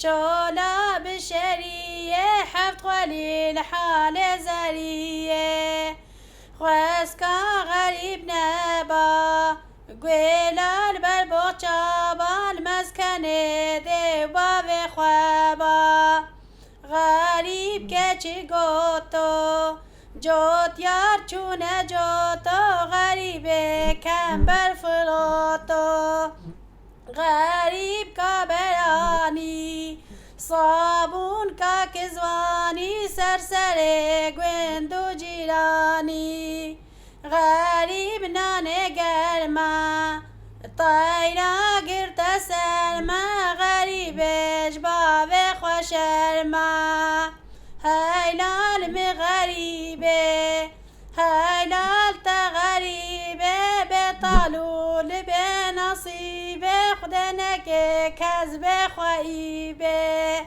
شولا بشرية حفت ولي الحال زرية خواسكا غريب نبا قويلا البربوچا بالمسكن ديوا بخوابا غريب كچي قوتو جوت يار چونه جوتو غريبه كم برفلوتو غريب كابراني صابون كاكزواني سرسري گوندو جيراني غريب ناني گرما طايرة قرت سلمى غريب جباب خوشرما هايلال مغريبة هايلال تغريبة بطالول بنصيبة خدنك كذب خيبة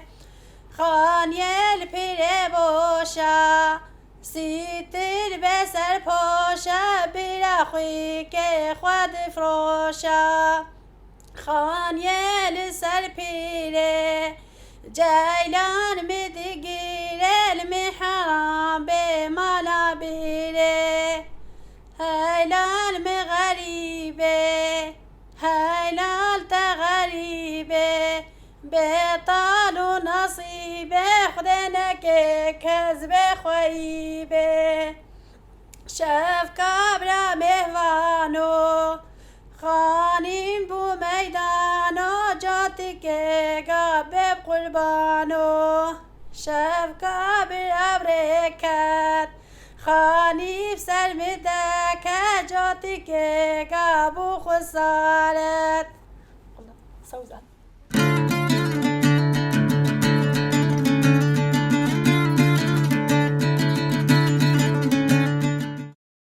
خانية البير بوشا سيتر بسر پوشا براخوي که خود فروشا خانية لسر بيره جيلان مدقير المحرام بمالا بيره هيلال مغريبه هيلال تغريبه بطال نصيبه خدنك كذب خيبه شاف كابرا مهوانو خانیم بو میدانو جاتی که گابب قربانو شب کابر ابرکت خانیب سر مدکت جاتی که گابو خسارت